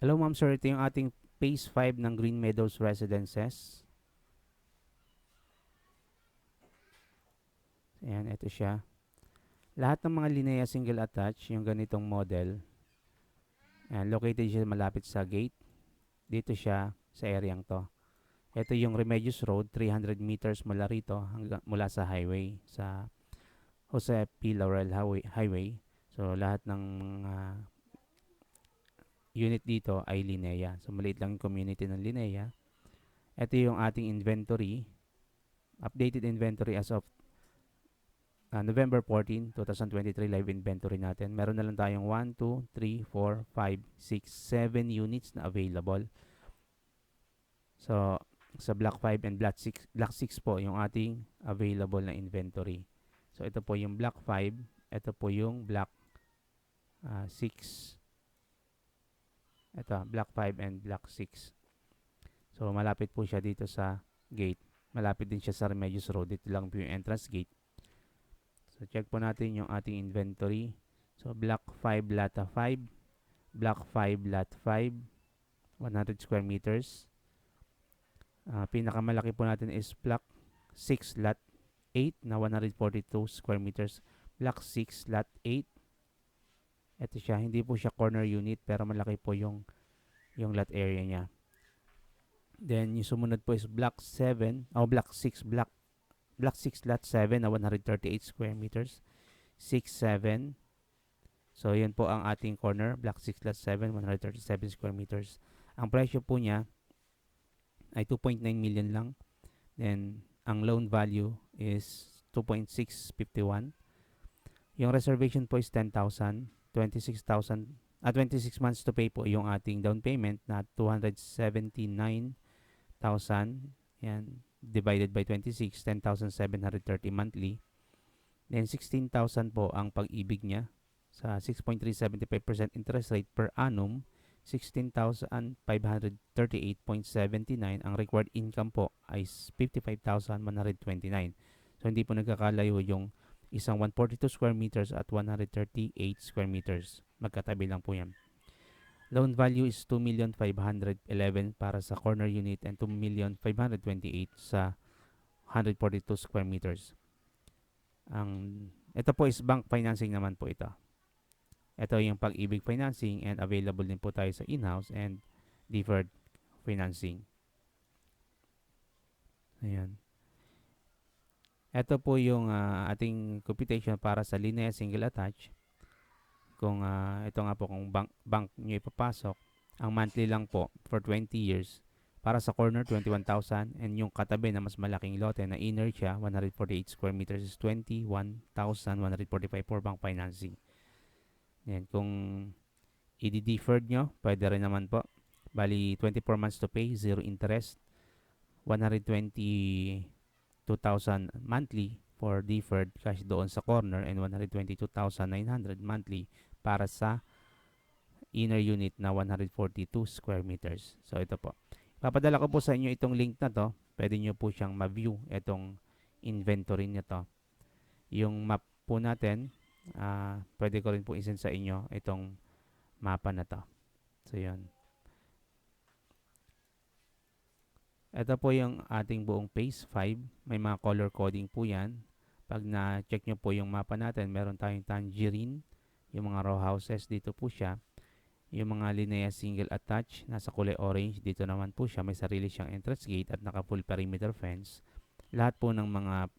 Hello ma'am sir, ito yung ating phase 5 ng Green Meadows Residences. Ayan, ito siya. Lahat ng mga Linea single attached, yung ganitong model, ayan, located siya malapit sa gate. Dito siya sa areang to. Ito yung Remedios Road, 300 meters mula rito mula sa highway, sa Jose P. Laurel Highway. So, lahat ng mga unit dito ay Linea. So, maliit lang yung community ng Linea. Ito yung ating inventory, updated inventory as of November 14, 2023 live inventory natin. Meron na lang tayong 1, 2, 3, 4, 5, 6, 7 units na available. So, sa Block 5 and Block 6 po yung ating available na inventory. So, ito po yung Block 5. Ito po yung Block 6. Ito, Block 5 and Block 6. So, malapit po siya dito sa gate. Malapit din siya sa Remedios Road. Dito lang po yung entrance gate. So, check po natin yung ating inventory. So, Block 5, Lata 5. Block 5, Lot 5. 100 square meters. Pinakamalaki po natin is Block 6, Lot 8 na 142 square meters. Block 6, Lot 8. Ito siya. Hindi po siya corner unit pero malaki po yung lot area niya. Then, yung sumunod po is Block 7. Block 6, Block 6, Lot 7 na 138 square meters. 6, 7. So, yun po ang ating corner. Block 6, Lot 7, 137 square meters. Ang presyo po niya ay 2.9 million lang. Then, ang loan value is 2.651. Yung reservation po is 10,000. 26,000. 26 months to pay po yung ating down payment na 279,000. Yan. Divided by 26, 10,730 monthly. Then 16,000 po ang pag-ibig niya sa 6.375% interest rate per annum. 16,538.79. Ang required income po ay 55,129. So, hindi po nagkakalayo yung isang 142 square meters at 138 square meters. Magkatabi lang po yan. Loan value is 2,511,000 para sa corner unit and 2,528,000 sa 142 square meters. Ito po is bank financing naman po ito. Ito yung Pag-ibig financing and available din po tayo sa in-house and deferred financing. Ayan. Ito po yung ating computation para sa Linea single attach. Kung ito nga po kung bank nyo ipapasok, ang monthly lang po for 20 years. Para sa corner, 21,000 and yung katabi na mas malaking lote na inertia, 148 square meters is 21,145 for bank financing. Yan, kung i-deferred nyo, pwede rin naman po. Bali, 24 months to pay, zero interest, 122,000 monthly for deferred cash doon sa corner and 122,900 monthly para sa inner unit na 142 square meters. So, ito po. Papadala ko po sa inyo itong link na to. Pwede nyo po siyang ma-view itong inventory nyo to. Yung map po natin, pwede ko rin po isend sa inyo itong mapa na to. So, yun. Ito po yung ating buong phase 5. May mga color coding po yan. Pag na-check nyo po yung mapa natin, meron tayong tangerine. Yung mga row houses, dito po siya. Yung mga Linea single attach, nasa kulay orange. Dito naman po siya. May sarili siyang entrance gate at naka full perimeter fence. Lahat po ng mga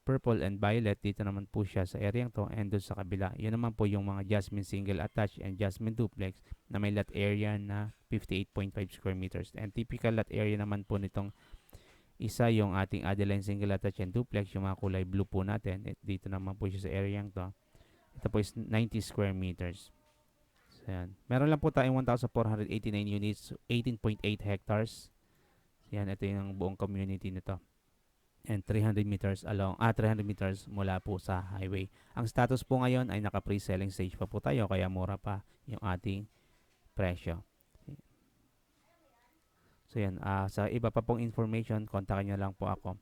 purple and violet, dito naman po siya sa area to and doon sa kabila. Yun naman po yung mga Jasmine single attached and Jasmine duplex na may lot area na 58.5 square meters. And typical lot area naman po nitong isa yung ating Adeline single attached and duplex, yung mga kulay blue po natin. Dito naman po siya sa area to. Ito po is 90 square meters. So, yan. Meron lang po tayong 1,489 units, 18.8 hectares. Yan, ito yung buong community nito. And 300 meters 300 meters mula po sa highway. Ang status po ngayon ay naka pre-selling stage pa po tayo kaya mura pa yung ating presyo. So yan, sa iba pa pong information, kontakin nyo lang po ako.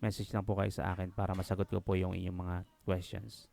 Message lang po kayo sa akin para masagot ko po yung inyong mga questions.